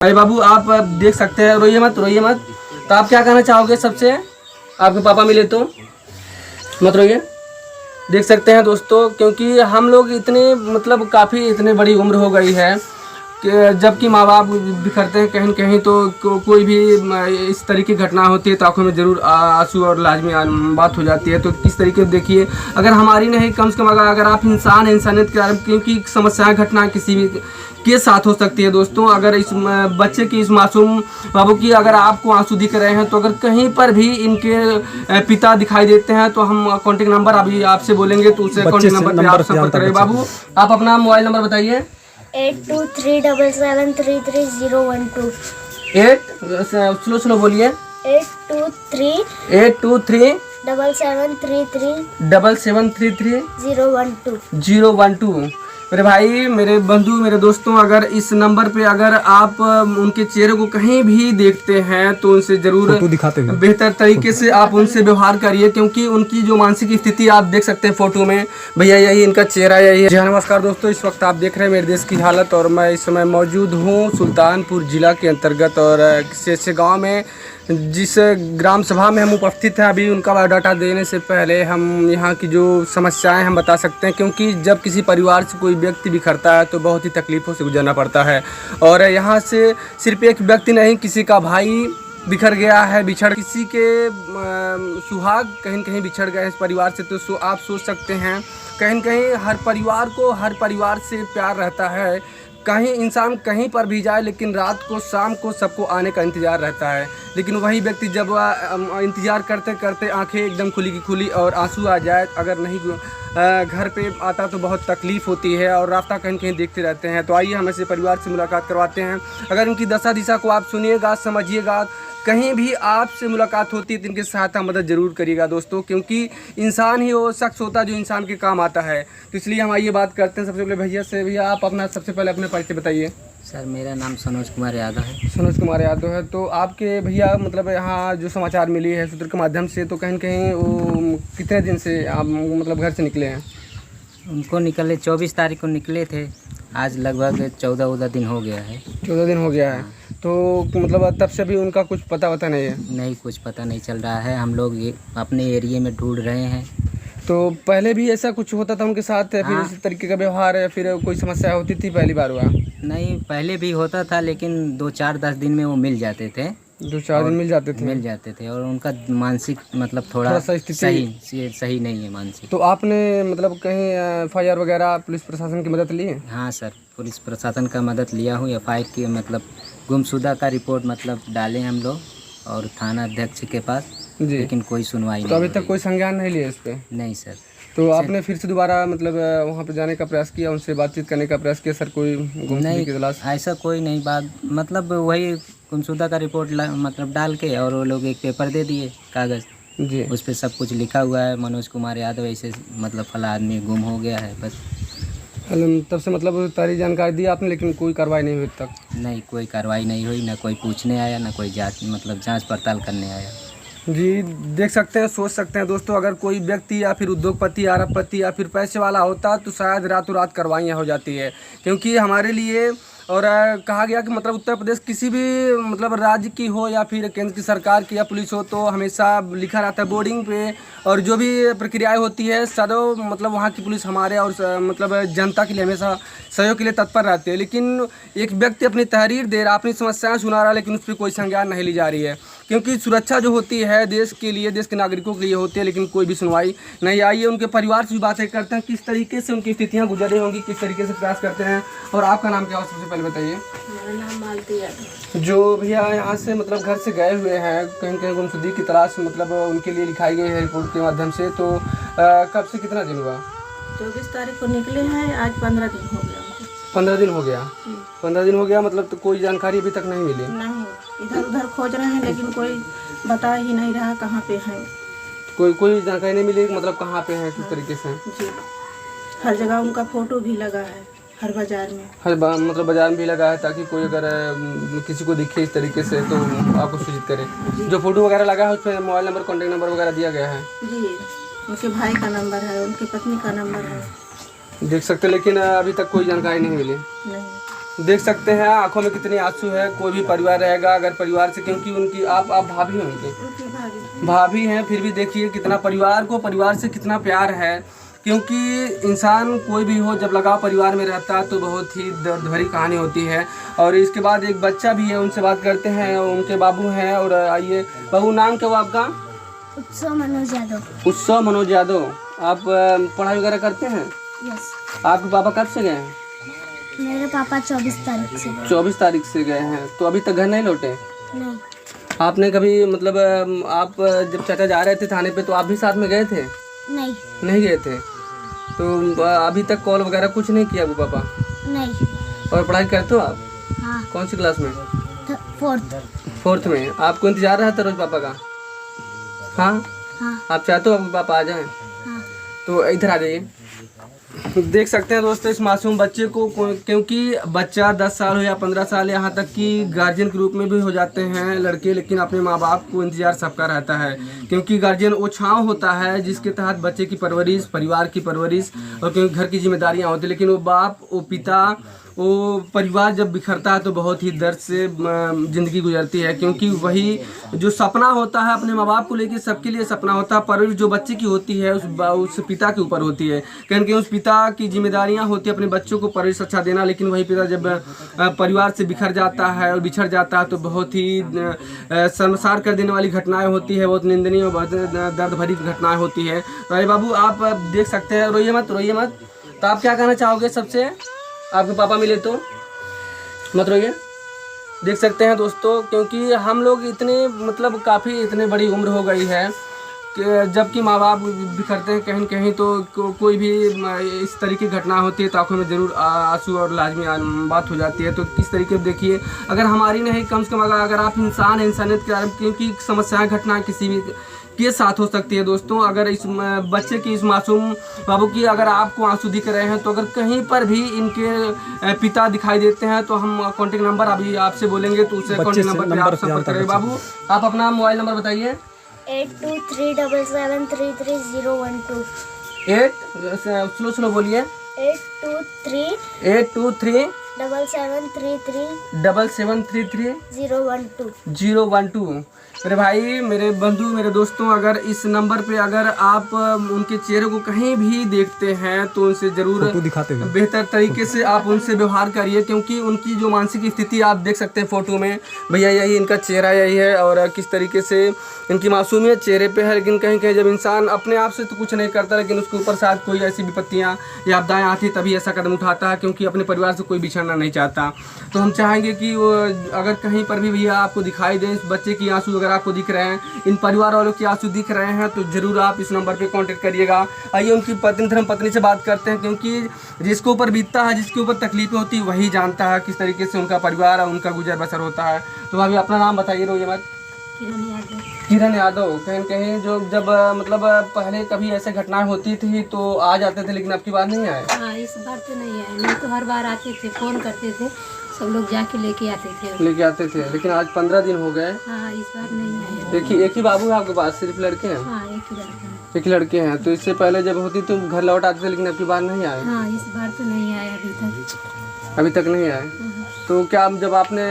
अरे बाबू आप देख सकते हैं, रोइए मत रोइए मत। तो आप क्या कहना चाहोगे सबसे, आपके पापा मिले तो? मत रोइए। देख सकते हैं दोस्तों, क्योंकि हम लोग इतने मतलब काफ़ी इतने बड़ी उम्र हो गई है कि जबकि माँ बाप बिखरते हैं कहीं न कहीं तो कोई भी इस तरीके की घटना होती है तो आंखों में ज़रूर आंसू और लाजमी बात हो जाती है। तो किस तरीके से देखिए, अगर हमारी नहीं कम से कम अगर आप इंसान हैं, इंसानियत के, क्योंकि समस्याएं घटना किसी भी के साथ हो सकती है दोस्तों। अगर इस बच्चे की, इस मासूम बाबू की अगर आपको आंसू दिख रहे हैं तो अगर कहीं पर भी इनके पिता दिखाई देते हैं तो हम कॉन्टेक्ट नंबर अभी आपसे बोलेंगे तो उससे कॉन्टेक्ट नंबर पर आप संपर्क करें। बाबू आप अपना मोबाइल नंबर बताइए। 8237333012। 8 स्लो बोलिए। 823 7733 012। 012। मेरे भाई, मेरे बंधु, मेरे दोस्तों, अगर इस नंबर पे अगर आप उनके चेहरे को कहीं भी देखते हैं तो उनसे जरूर बेहतर तरीके से आप उनसे व्यवहार करिए, क्योंकि उनकी जो मानसिक स्थिति आप देख सकते हैं फोटो में। भैया यही इनका चेहरा, यही है। जी हाँ, नमस्कार दोस्तों, इस वक्त आप देख रहे हैं मेरे देश की हालत और मैं इस समय मौजूद हूँ सुल्तानपुर जिला के अंतर्गत और से गाँव में, जिस ग्राम सभा में हम उपस्थित हैं। अभी उनका बायोडाटा देने से पहले हम यहाँ की जो समस्याएं हम बता सकते हैं, क्योंकि जब किसी परिवार से कोई व्यक्ति बिखरता है तो बहुत ही तकलीफ़ों से गुजरना पड़ता है। और यहाँ से सिर्फ एक व्यक्ति नहीं, किसी का भाई बिखर गया है, बिछड़ किसी के सुहाग कहीं न कहीं बिछड़ गए इस परिवार से। तो आप सोच सकते हैं, कहीं न कहीं हर परिवार को हर परिवार से प्यार रहता है। कहीं इंसान कहीं पर भी जाए लेकिन रात को शाम को सबको आने का इंतज़ार रहता है, लेकिन वही व्यक्ति जब इंतज़ार करते करते आंखें एकदम खुली की खुली और आंसू आ जाए, अगर नहीं घर पे आता तो बहुत तकलीफ़ होती है और रास्ता कहीं कहीं देखते रहते हैं। तो आइए हम ऐसे परिवार से मुलाकात करवाते हैं। अगर इनकी दशा दिशा को आप सुनिएगा, समझिएगा, कहीं भी आपसे मुलाकात होती है तो इनकी सहायता मदद ज़रूर करिएगा दोस्तों, क्योंकि इंसान ही वो शख्स होता है जो इंसान के काम आता है। तो इसलिए हम आइए बात करते हैं सबसे पहले भैया से। भैया आप अपना सबसे पहले अपने परिचय बताइए। सर मेरा नाम सनोज कुमार यादव है। सनोज कुमार यादव है। तो आपके भैया मतलब यहाँ जो समाचार मिली है सूत्र के माध्यम से, तो कहीं कहीं वो कितने दिन से आप मतलब घर से निकले हैं? उनको निकले 24 तारीख को निकले थे, आज लगभग 14 दिन हो गया है। 14 दिन हो गया है। तो मतलब तब से भी उनका कुछ पता नहीं है? नहीं, कुछ पता नहीं चल रहा है। हम लोग अपने एरिया में ढूंढ रहे हैं। तो पहले भी ऐसा कुछ होता था उनके साथ, या फिर हाँ। इस तरीके का व्यवहार, या फिर कोई समस्या होती थी? पहली बार हुआ? नहीं, पहले भी होता था, लेकिन 2-4-10 दिन में वो मिल जाते थे। 2-4 दिन मिल जाते थे और उनका मानसिक मतलब थोड़ा सा सही नहीं है मानसिक। तो आपने मतलब कहीं FIR वगैरह पुलिस प्रशासन की मदद ली है? हाँ सर, पुलिस प्रशासन का मदद लिया हूँ। FIR की मतलब गुमशुदा का रिपोर्ट मतलब डाले हम लोग और थाना अध्यक्ष के पास जी, लेकिन कोई सुनवाई नहीं। तो अभी तक कोई संज्ञान नहीं लिया इस पे? नहीं सर। तो आपने फिर से दोबारा मतलब वहाँ पे जाने का प्रयास किया, उनसे बातचीत करने का प्रयास किया? सर कोई गुमशुदगी की तलाश? ऐसा कोई नहीं बात, मतलब वही गुमशुदा का रिपोर्ट मतलब डाल के और वो लोग एक पेपर दे दिए कागज़ जी, उस पर सब कुछ लिखा हुआ है, मनोज कुमार यादव ऐसे मतलब फला आदमी गुम हो गया है, बस। तब से मतलब सारी जानकारी दी आपने, लेकिन कोई कार्रवाई नहीं हुई तक? नहीं, कोई कार्रवाई नहीं हुई, ना कोई पूछने आया, ना कोई जांच पड़ताल करने आया। जी, देख सकते हैं, सोच सकते हैं दोस्तों, अगर कोई व्यक्ति या फिर उद्योगपति, अरबपति या फिर पैसे वाला होता तो शायद रातों रात कार्रवाइयाँ हो जाती है। क्योंकि हमारे लिए और कहा गया कि मतलब उत्तर प्रदेश किसी भी मतलब राज्य की हो या फिर केंद्र की सरकार की या पुलिस हो, तो हमेशा लिखा रहता है बोर्डिंग पे, और जो भी प्रक्रियाएं होती है सदैव मतलब वहाँ की पुलिस हमारे और मतलब जनता के लिए हमेशा सहयोग के लिए तत्पर रहती है। लेकिन एक व्यक्ति अपनी तहरीर दे रहा, अपनी समस्याएं सुना रहा, लेकिन उस पर कोई संज्ञान नहीं ली जा रही है, क्योंकि सुरक्षा जो होती है देश के लिए, देश के नागरिकों के लिए होती है, लेकिन कोई भी सुनवाई नहीं आई है। उनके परिवार से भी बातें करते हैं, किस तरीके से उनकी स्थितियाँ गुजरी होंगी, किस तरीके से प्रयास करते हैं। और आपका नाम क्या है सबसे पहले बताइए? मेरा नाम मालती यादव। जो भैया यहाँ से मतलब घर से गए हुए हैं, कहीं कहीं गुमशुदगी की तलाश मतलब उनके लिए लिखाई गई है रिपोर्ट के माध्यम से, तो कब से कितना दिन हुआ? 24 तारीख को निकले हैं, आज 15 दिन हो गया। 15 दिन हो गया? 15 दिन हो गया, मतलब तो कोई जानकारी अभी तक नहीं मिली? नहीं, इधर उधर खोज रहे हैं लेकिन कोई बता ही नहीं रहा कहाँ पे हैं। कोई जानकारी नहीं मिली मतलब कहाँ पे हैं, किस तरीके से? जी, हर जगह उनका फोटो भी लगा है, हर बाजार में, मतलब बाजार में भी लगा है, ताकि कोई अगर किसी को दिखे इस तरीके से तो आपको सूचित करे। जो फोटो वगैरह लगा है उस पर मोबाइल नंबर, कॉन्टेक्ट नंबर वगैरह दिया गया है? जी, उनके भाई का नंबर है, उनकी पत्नी का नंबर है। देख सकते, लेकिन अभी तक कोई जानकारी नहीं मिली। देख सकते हैं आंखों में कितने आंसू है। कोई भी परिवार रहेगा अगर परिवार से, क्योंकि उनकी आप भाभी हैं, उनकी भाभी हैं, फिर भी देखिए कितना परिवार को परिवार से कितना प्यार है। क्योंकि इंसान कोई भी हो जब लगाव परिवार में रहता है तो बहुत ही दर्द भरी कहानी होती है। और इसके बाद एक बच्चा भी है, उनसे बात करते हैं, उनके बाबू हैं। और आइए बाबू, नाम क्या हुआ आपका? उत्सव मनोज यादव। उत्सव मनोज यादव। आप पढ़ाई वगैरह करते हैं? यस। आपके पापा कब से गए हैं? मेरे पापा 24 तारीख से गए। 24 तारीख से गए हैं, तो अभी तक घर नहीं लौटे? नहीं। आपने कभी मतलब आप जब चाचा जा रहे थे थाने पे तो आप भी साथ में गए थे? नहीं गए थे। तो अभी तक कॉल वगैरह कुछ नहीं किया वो पापा? नहीं। और पढ़ाई करते हो आप? हाँ। कौन सी क्लास में? 4th में। आपको इंतजार रहता रोज पापा का? हाँ। आप चाहते हो अब पापा आ जाएं? हाँ। तो इधर आ जाइए। देख सकते हैं दोस्तों इस मासूम बच्चे को, क्योंकि बच्चा 10 साल हो या 15 साल, यहाँ तक कि गार्जियन के रूप में भी हो जाते हैं लड़के, लेकिन अपने माँ बाप को इंतजार सबका रहता है। क्योंकि गार्जियन वो छांव होता है जिसके तहत बच्चे की परवरिश, परिवार की परवरिश और क्योंकि घर की जिम्मेदारियाँ होती हैं। लेकिन वो बाप, वो पिता, वो परिवार जब बिखरता है तो बहुत ही दर्द से ज़िंदगी गुजरती है। क्योंकि वही जो सपना होता है अपने माँ बाप को लेकर, सबके लिए सपना होता है, परवरिश जो बच्चे की होती है उस पिता के ऊपर होती है। क्योंकि उस पिता की जिम्मेदारियां होती है अपने बच्चों को परवरिश अच्छा देना। लेकिन वही पिता जब परिवार से बिखर जाता है और बिछड़ जाता है तो बहुत ही शर्मसार कर देने वाली घटनाएँ होती है, बहुत निंदनीय और बहुत दर्द भरी घटनाएँ होती है। तो अरे बाबू, आप देख सकते हैं, रोइए मत। तो आप क्या कहना चाहोगे? सबसे आपके पापा मिले तो मत रोइए। देख सकते हैं दोस्तों, क्योंकि हम लोग इतने मतलब काफ़ी इतने बड़ी उम्र हो गई है कि जबकि माँ बाप बिखरते हैं कहीं कहीं तो कोई भी इस तरीके की घटना होती है तो आंखों में ज़रूर आंसू और लाजमी बात हो जाती है। तो किस तरीके से देखिए, अगर हमारी नहीं कम से कम अगर आप इंसानियत के, क्योंकि समस्याएँ घटनाएँ किसी भी के साथ हो सकती है दोस्तों। अगर इस बच्चे की, इस मासूम बाबू की अगर आपको आंसू दिख रहे हैं तो अगर कहीं पर भी इनके पिता दिखाई देते हैं तो हम कॉन्टेक्ट नंबर अभी आपसे बोलेंगे तो उससे कॉन्टेक्ट नंबर पर आप संपर्क करें। बाबू, आप अपना मोबाइल नंबर बताइए। 8237333012। 8 स्लो बोलिए। 823 7733 012। 012। मेरे भाई, मेरे बंधु, मेरे दोस्तों, अगर इस नंबर पे अगर आप उनके चेहरे को कहीं भी देखते हैं तो उनसे ज़रूर बेहतर तरीके से आप उनसे व्यवहार करिए। क्योंकि उनकी जो मानसिक स्थिति आप देख सकते हैं फ़ोटो में, भैया यही इनका चेहरा यही है और किस तरीके से इनकी मासूमियत चेहरे पे है। लेकिन कहीं कहीं जब इंसान अपने आप से तो कुछ नहीं करता, लेकिन उसके ऊपर साथ कोई ऐसी विपत्तियाँ या आपदाएँ आती तभी ऐसा कदम उठाता है, क्योंकि अपने परिवार से कोई बिछड़ना नहीं चाहता। तो हम चाहेंगे कि वो अगर कहीं पर भी भैया आपको दिखाई दे, इस बच्चे की आंसू अगर आपको दिख रहे हैं, इन परिवार वालों के आंसू दिख रहे हैं, तो ज़रूर आप इस नंबर पे कांटेक्ट करिएगा। आइए उनकी धर्म पत्नी से बात करते हैं, क्योंकि जिसके ऊपर बीतता है, जिसके ऊपर तकलीफें होती है, वही जानता है किस तरीके से उनका परिवार और उनका गुजर बसर होता है। तो अभी अपना नाम बताइए। रोइए मत। किरण यादव। कहीं कहीं जो जब मतलब पहले कभी ऐसे घटनाएं होती थी तो आ जाते थे, लेकिन अब की बार नहीं आए? हाँ, इस बार तो नहीं आए। नहीं तो हर बार आते थे, फ़ोन करते थे, सब लोग जाके लेके आते थे। लेकिन आज 15 दिन हो गए। हाँ, इस बार नहीं आए। एक ही बाबू है आपके पास? सिर्फ लड़के हैं? हाँ, एक ही लड़का है। एक लड़के हैं। तो इससे पहले जब होती तो घर लौट आते थे, लेकिन अब की बार नहीं आए? हाँ, इस बार तो नहीं आए अभी तक नहीं आए। तो क्या जब आपने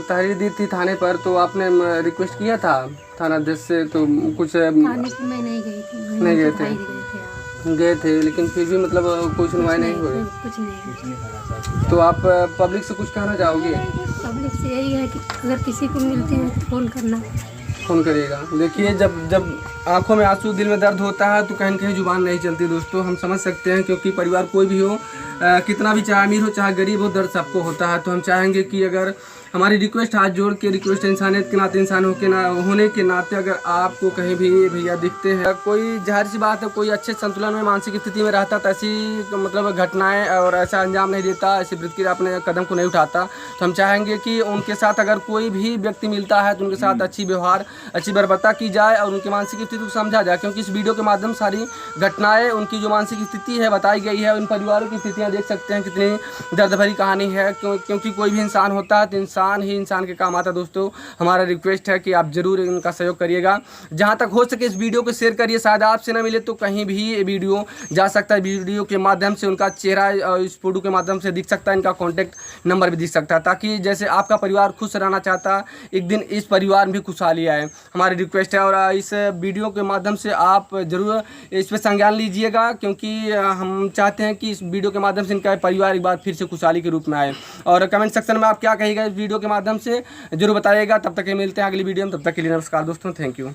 तहरीर दी थी थाने पर तो आपने रिक्वेस्ट किया था थाना अध्यक्ष से? तो कुछ थाने में नहीं गई थी। नहीं गए थे? गए थे, लेकिन फिर भी मतलब कोई सुनवाई नहीं हुई? कुछ नहीं। तो आप पब्लिक से कुछ कहना चाहोगे? पब्लिक से यही है कि अगर किसी को मिलते हैं तो फ़ोन करिएगा। देखिए, जब आंखों में आंसू, दिल में दर्द होता है तो कहीं कहीं जुबान नहीं चलती दोस्तों। हम समझ सकते हैं, क्योंकि परिवार कोई भी हो, कितना भी चाहे अमीर हो चाहे गरीब हो, दर्द सबको होता है। तो हम चाहेंगे कि अगर हमारी रिक्वेस्ट, हाथ जोड़ के रिक्वेस्ट, इंसानियत के नाते, इंसान होने के नाते अगर आपको कहीं भी भैया दिखते हैं, कोई जाहिर सी बात है कोई अच्छे संतुलन में, मानसिक स्थिति में रहता तो ऐसी मतलब घटनाएं और ऐसा अंजाम नहीं देता, ऐसी वृत्ति अपने कदम को नहीं उठाता। तो हम चाहेंगे कि उनके साथ अगर कोई भी व्यक्ति मिलता है तो उनके साथ अच्छी व्यवहार, अच्छी बर्बरता की जाए और उनकी मानसिक स्थिति को समझा जाए। क्योंकि इस वीडियो के माध्यम सारी घटनाएँ, उनकी जो मानसिक स्थिति है बताई गई है। उन परिवारों की स्थितियाँ देख सकते हैं, कितनी दर्द भरी कहानी है। क्योंकि कोई भी इंसान होता है तो इंसान ही इंसान के काम आता है दोस्तों। हमारा रिक्वेस्ट है कि आप ज़रूर इनका सहयोग करिएगा, जहाँ तक हो सके इस वीडियो को शेयर करिए। शायद आपसे ना मिले तो कहीं भी ये वीडियो जा सकता है, वीडियो के माध्यम से उनका चेहरा इस फोटो के माध्यम से दिख सकता है, इनका कॉन्टैक्ट नंबर भी दिख सकता है, ताकि जैसे आपका परिवार खुश रहना चाहता एक दिन इस परिवार में भी खुशहाली आए, हमारी रिक्वेस्ट है। और इस वीडियो के माध्यम से आप ज़रूर इस पर संज्ञान लीजिएगा, क्योंकि हम चाहते हैं कि इस वीडियो के माध्यम से इनका परिवार एक बार फिर से खुशहाली के रूप में आए। और कमेंट सेक्शन में आप क्या कहिएगा इस वीडियो के माध्यम से जरूर बताइएगा। तब तक के मिलते हैं अगली वीडियो में, तब तक के लिए नमस्कार दोस्तों, थैंक यू।